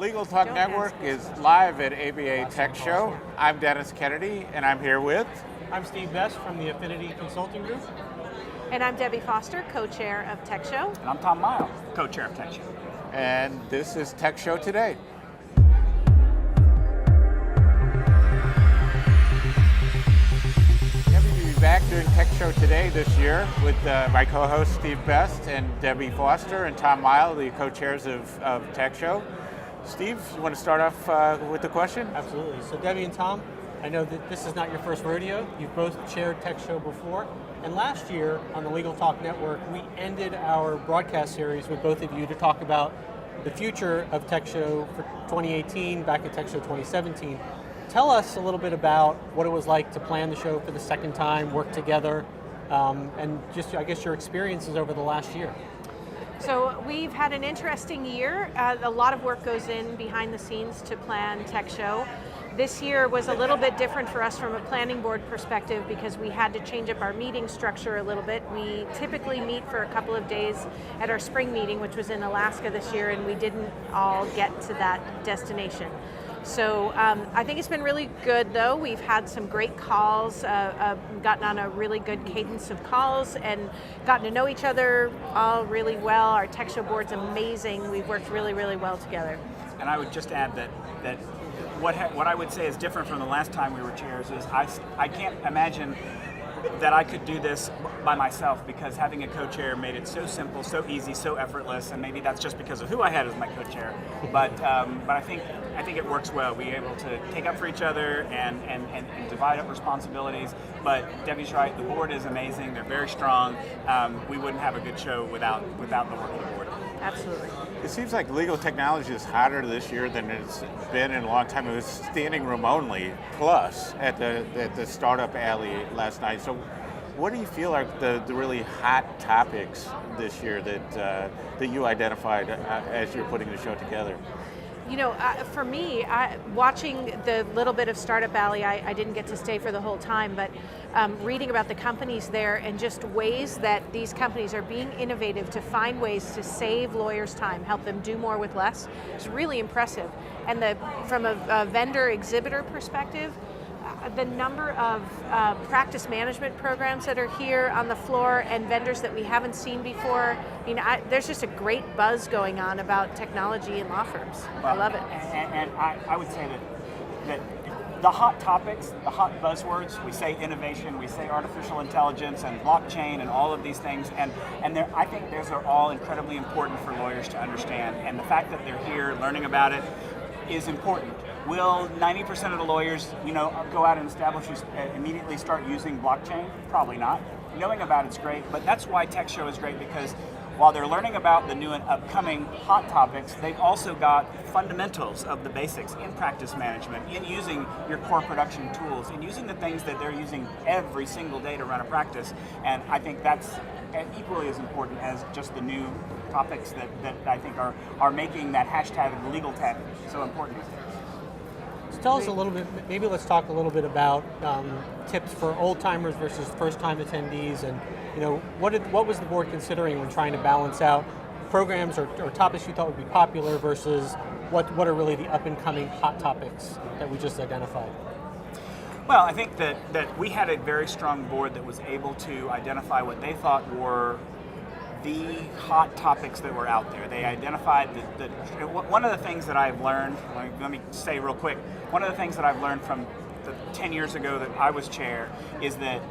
Legal Talk Network is live at ABA Tech Show. I'm Dennis Kennedy, and I'm here with... I'm Steve Best from the Affinity Consulting Group. And I'm Debbie Foster, co-chair of Tech Show. And I'm Tom Mighell, co-chair of Tech Show. And this is Tech Show Today. Happy to be back doing Tech Show Today this year with my co-host Steve Best and Debbie Foster and Tom Mighell, the co-chairs of Tech Show. Steve, you want to start off with the question? Absolutely. So Debbie and Tom, I know that this is not your first rodeo. You've both chaired Tech Show before. And last year on the Legal Talk Network, we ended our broadcast series with both of you to talk about the future of Tech Show for 2018, back at Tech Show 2017. Tell us a little bit about what it was like to plan the show for the second time, work together, and just, I guess, your experiences over the last year. So we've had an interesting year. A lot of work goes in behind the scenes to plan Tech Show. This year was a little bit different for us from a planning board perspective because we had to change up our meeting structure a little bit. We typically meet for a couple of days at our spring meeting, which was in Alaska this year, and we didn't all get to that destination. So I think it's been really good, though. We've had some great calls, gotten on a really good cadence of calls, and gotten to know each other all really well. Our Tech Show board's amazing. We've worked really, really well together. And I would just add that what I would say is different from the last time we were chairs is I can't imagine that I could do this by myself, because having a co-chair made it so simple, so easy, so effortless, and maybe that's just because of who I had as my co-chair. But I think it works well. We're able to take up for each other and divide up responsibilities. But Debbie's right, the board is amazing. They're very strong. We wouldn't have a good show without the work of the board. Absolutely. It seems like legal technology is hotter this year than it's been in a long time. It was standing room only plus at the Startup Alley last night. So what do you feel are the really hot topics this year that you identified as you're putting the show together? You know, for me, watching the little bit of Startup Alley, I didn't get to stay for the whole time, but reading about the companies there and just ways that these companies are being innovative to find ways to save lawyers' time, help them do more with less, is really impressive. And from a vendor exhibitor perspective, the number of practice management programs that are here on the floor and vendors that we haven't seen before. I mean, there's just a great buzz going on about technology in law firms. I love it. And I would say that the hot topics, the hot buzzwords, we say innovation, we say artificial intelligence and blockchain and all of these things, and I think those are all incredibly important for lawyers to understand. And the fact that they're here learning about it is important. Will 90% of the lawyers, go out and immediately start using blockchain? Probably not. Knowing about it's great, but that's why Tech Show is great, because while they're learning about the new and upcoming hot topics, they've also got fundamentals of the basics in practice management, in using your core production tools, in using the things that they're using every single day to run a practice. And I think that's equally as important as just the new topics that I think are making that hashtag of legal tech so important. So tell us a little bit, maybe let's talk a little bit about tips for old-timers versus first-time attendees, and what was the board considering when trying to balance out programs or topics you thought would be popular versus what are really the up-and-coming hot topics that we just identified? Well, I think that we had a very strong board that was able to identify what they thought were the hot topics that were out there. They identified one of the things that I've learned, let me say real quick, one of the things that I've learned from the 10 years ago that I was chair is that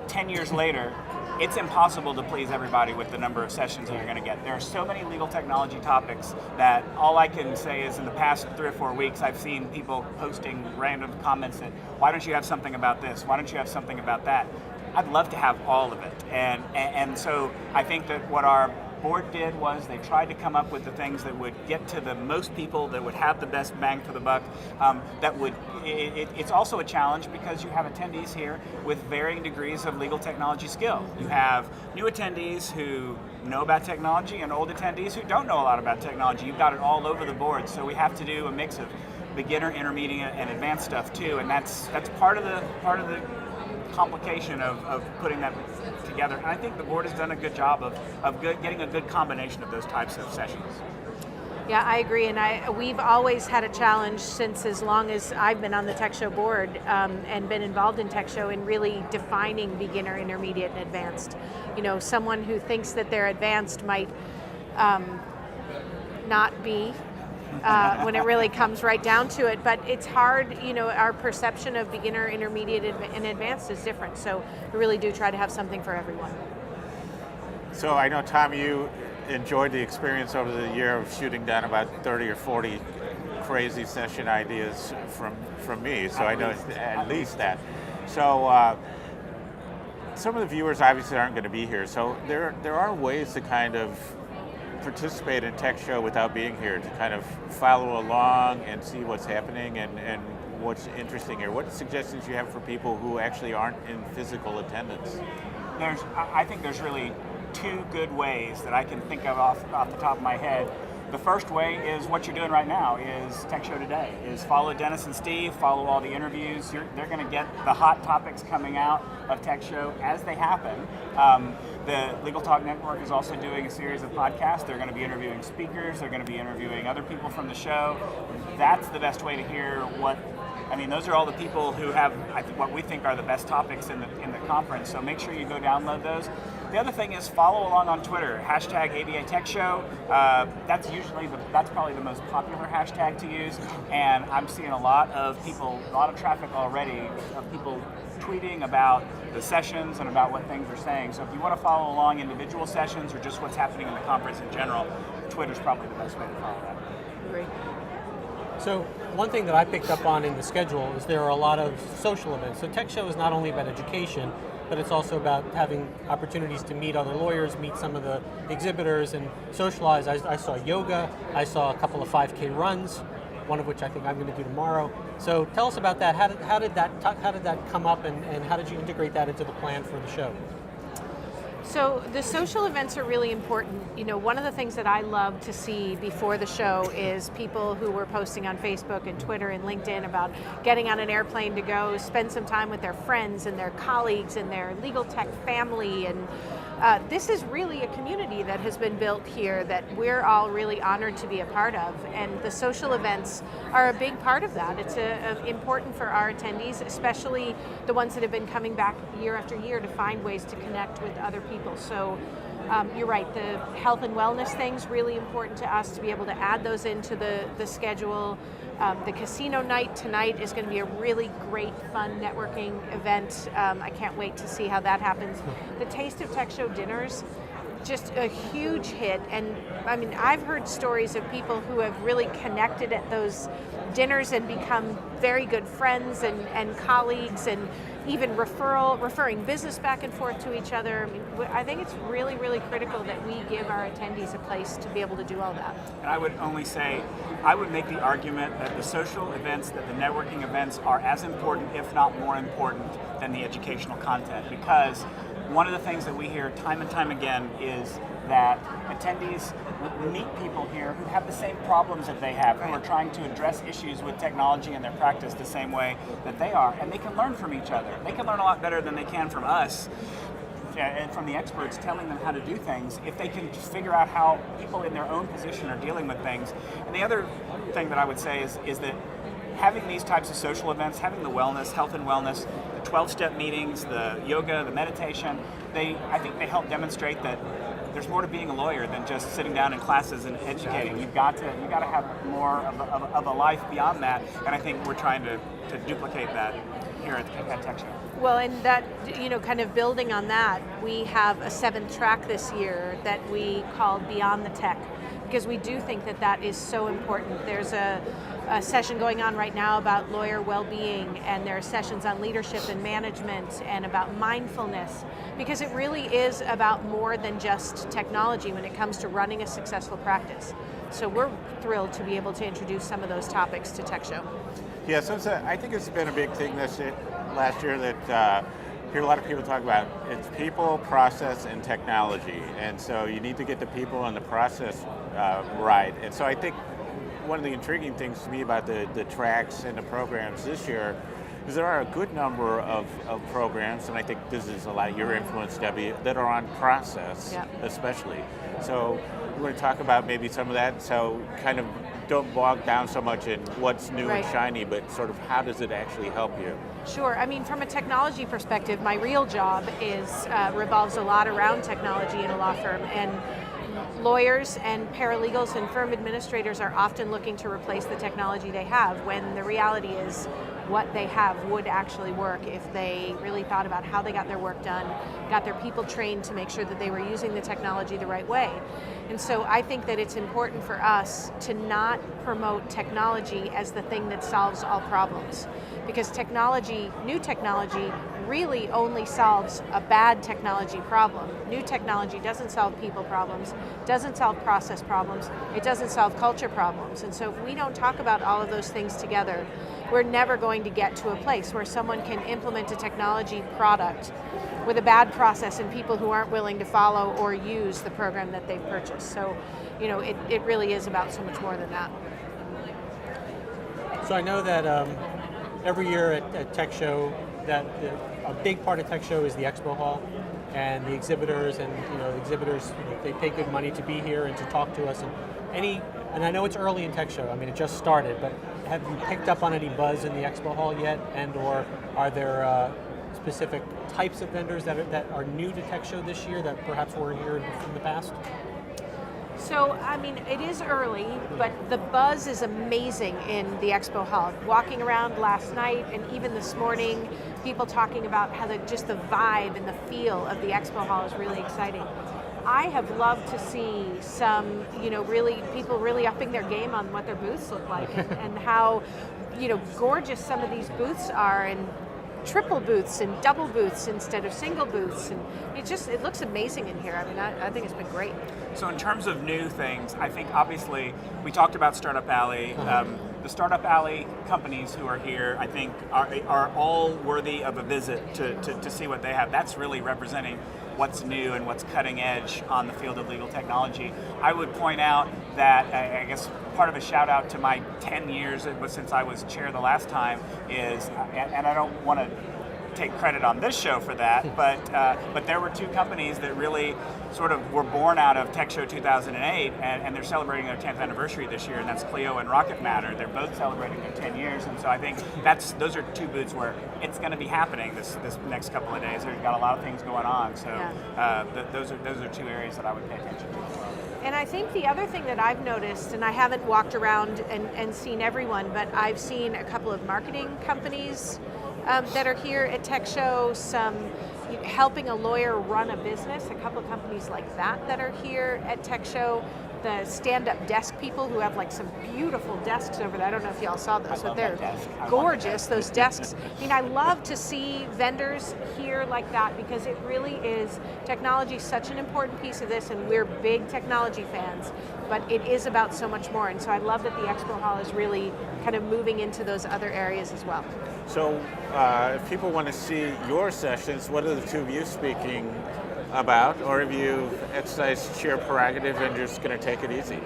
10 years later, it's impossible to please everybody with the number of sessions that you're going to get. There are so many legal technology topics that all I can say is in the past 3 or 4 weeks, I've seen people posting random comments that, why don't you have something about this? Why don't you have something about that? I'd love to have all of it. And so I think that what our board did was they tried to come up with the things that would get to the most people, that would have the best bang for the buck. It's also a challenge because you have attendees here with varying degrees of legal technology skill. You have new attendees who know about technology and old attendees who don't know a lot about technology. You've got it all over the board, so we have to do a mix of beginner, intermediate, and advanced stuff too, and that's part of the complication of putting that together. And I think the board has done a good job of getting a good combination of those types of sessions. Yeah, I agree, and we've always had a challenge since as long as I've been on the Tech Show board and been involved in Tech Show in really defining beginner, intermediate, and advanced. You know, someone who thinks that they're advanced might not be when it really comes right down to it, but it's hard, you know, our perception of beginner, intermediate, and advanced is different, so we really do try to have something for everyone. So I know, Tom, you enjoyed the experience over the year of shooting down about 30 or 40 crazy session ideas from me, so I know at least that. So some of the viewers obviously aren't going to be here, so there are ways to kind of participate in Tech Show without being here, to kind of follow along and see what's happening and what's interesting here. What suggestions do you have for people who actually aren't in physical attendance? I think there's really two good ways that I can think of off the top of my head. The first way is what you're doing right now, is Tech Show Today, is follow Dennis and Steve, follow all the interviews. They're going to get the hot topics coming out of Tech Show as they happen. The Legal Talk Network is also doing a series of podcasts. They're going to be interviewing speakers. They're going to be interviewing other people from the show. That's the best way to hear those are all the people who have, I think, what we think are the best topics in the conference. So make sure you go download those. The other thing is follow along on Twitter, hashtag ABA Tech Show. That's probably the most popular hashtag to use, and I'm seeing a lot of traffic already of people tweeting about the sessions and about what things are saying. So if you want to follow along individual sessions or just what's happening in the conference in general, Twitter's probably the best way to follow that. Great. So one thing that I picked up on in the schedule is there are a lot of social events. So Tech Show is not only about education, but it's also about having opportunities to meet other lawyers, meet some of the exhibitors, and socialize. I saw yoga, I saw a couple of 5K runs, one of which I think I'm going to do tomorrow. So tell us about that. How did that come up, and how did you integrate that into the plan for the show? So the social events are really important. You know, one of the things that I love to see before the show is people who were posting on Facebook and Twitter and LinkedIn about getting on an airplane to go spend some time with their friends and their colleagues and their legal tech family. And this is really a community that has been built here that we're all really honored to be a part of. And the social events are a big part of that. It's important for our attendees, especially the ones that have been coming back year after year to find ways to connect with other people. So you're right, the health and wellness things really important to us to be able to add those into the schedule. The casino night tonight is going to be a really great, fun networking event. I can't wait to see how that happens. The Taste of Tech Show dinners, just a huge hit. And I mean, I've heard stories of people who have really connected at those dinners and become very good friends and colleagues, and even referring business back and forth to each other. I mean, I think it's really, really critical that we give our attendees a place to be able to do all that. And I would make the argument that the social events, that the networking events are as important, if not more important, than the educational content. Because one of the things that we hear time and time again is that attendees meet people here who have the same problems that they have, who are trying to address issues with technology in their practice the same way that they are, and they can learn from each other. They can learn a lot better than they can from us and from the experts telling them how to do things, if they can just figure out how people in their own position are dealing with things. And the other thing that I would say is that having these types of social events, having the wellness, health and wellness, the 12-step meetings, the yoga, the meditation, I think they help demonstrate that there's more to being a lawyer than just sitting down in classes and educating. You've got to have more of a life beyond that, and I think we're trying to duplicate that here at Tech Show. Well, and that, kind of building on that, we have a 7th track this year that we called Beyond the Tech, because we do think that is so important. There's a session going on right now about lawyer well-being, and there are sessions on leadership and management and about mindfulness, because it really is about more than just technology when it comes to running a successful practice. So we're thrilled to be able to introduce some of those topics to Tech Show. Yeah, so I think it's been a big thing last year that hear a lot of people talk about. It's people, process, and technology, and so you need to get the people and the process right. And so I think one of the intriguing things to me about the tracks and the programs this year is there are a good number of programs, and I think this is a lot of your influence, Debbie, that are on process, especially. So want to talk about maybe some of that, so kind of don't bog down so much in what's new Right. and shiny, but sort of how does it actually help you? Sure. I mean, from a technology perspective, my real job is revolves a lot around technology in a law firm, and lawyers and paralegals and firm administrators are often looking to replace the technology they have, when the reality is what they have would actually work if they really thought about how they got their work done, got their people trained to make sure that they were using the technology the right way. And so I think that it's important for us to not promote technology as the thing that solves all problems, because technology, new technology, really only solves a bad technology problem. New technology doesn't solve people problems, doesn't solve process problems, it doesn't solve culture problems. And so if we don't talk about all of those things together, we're never going to get to a place where someone can implement a technology product with a bad process and people who aren't willing to follow or use the program that they've purchased. So, you know, it really is about so much more than that. So I know that every year at Tech Show, that a big part of Tech Show is the Expo Hall, and the exhibitors, and the exhibitors, they pay good money to be here and to talk to us. And I know it's early in Tech Show. I mean, it just started, but have you picked up on any buzz in the Expo Hall yet, and/or are there specific types of vendors that are new to Tech Show this year that perhaps weren't here in the past? So, I mean, it is early, but the buzz is amazing in the Expo Hall. Walking around last night and even this morning, people talking about how just the vibe and the feel of the Expo Hall is really exciting. I have loved to see some, people really upping their game on what their booths look like, and how, gorgeous some of these booths are, and triple booths and double booths instead of single booths, and it looks amazing in here. I mean, I think it's been great. So in terms of new things, I think obviously we talked about Startup Alley. The Startup Alley companies who are here, I think, are all worthy of a visit to see what they have. That's really representing what's new and what's cutting edge on the field of legal technology. I would point out that, I guess, part of a shout out to my 10 years since I was chair the last time is, and I don't want to take credit on this show for that, but there were two companies that really sort of were born out of Tech Show 2008, and they're celebrating their 10th anniversary this year, and that's Clio and Rocket Matter. They're both celebrating their 10 years, and so I think those are two booths where it's going to be happening this next couple of days. We've got a lot of things going on, so those are two areas that I would pay attention to as well. And I think the other thing that I've noticed, and I haven't walked around and seen everyone, but I've seen a couple of marketing companies that are here at Tech Show, some helping a lawyer run a business, a couple of companies like that are here at Tech Show. The stand-up desk people who have like some beautiful desks over there. I don't know if y'all saw those, but they're gorgeous, those desks. I mean, I love to see vendors here like that, because it really is, technology is such an important piece of this, and we're big technology fans, but it is about so much more. And so I love that the Expo Hall is really kind of moving into those other areas as well. So if people want to see your sessions, what are the two of you speaking about, or have you exercised sheer prerogative and you're just going to take it easy?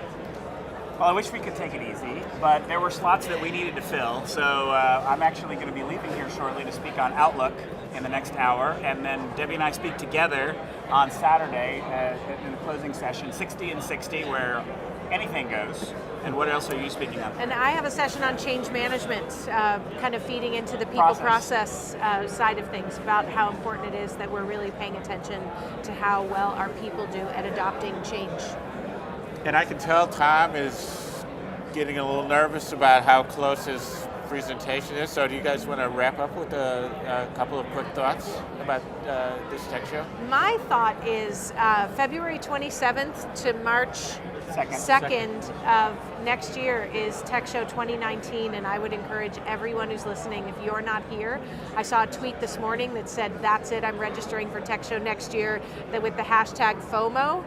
Well, I wish we could take it easy, but there were slots that we needed to fill, so I'm actually going to be leaving here shortly to speak on Outlook in the next hour, and then Debbie and I speak together on Saturday in the closing session, 60 and 60, where anything goes. And what else are you speaking of? And I have a session on change management, kind of feeding into the people process side of things, about how important it is that we're really paying attention to how well our people do at adopting change. And I can tell Tom is getting a little nervous about how close his presentation is. So do you guys want to wrap up with a couple of quick thoughts about this Tech Show? My thought is February 27th to March 2nd of next year is Tech Show 2019, and I would encourage everyone who's listening, if you're not here, I saw a tweet this morning that said, that's it, I'm registering for Tech Show next year, that with the hashtag FOMO,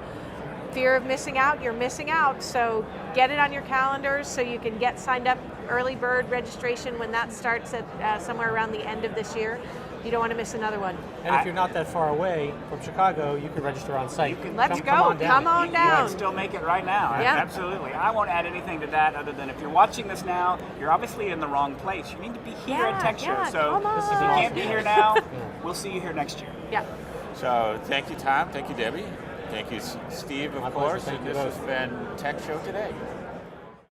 fear of missing out, you're missing out. So get it on your calendars so you can get signed up. Early bird registration when that starts at somewhere around the end of this year. You don't want to miss another one. And if you're not that far away from Chicago, you can register on site. Let's go. Come on down. You can still make it right now. Yeah. Absolutely. I won't add anything to that other than if you're watching this now, you're obviously in the wrong place. You need to be here at Tech Show. So if you can't be here now, we'll see you here next year. Yeah. So thank you, Tom. Thank you, Debbie. Thank you, Steve, of My pleasure. course. Thank And you this both. has been Tech Show Today.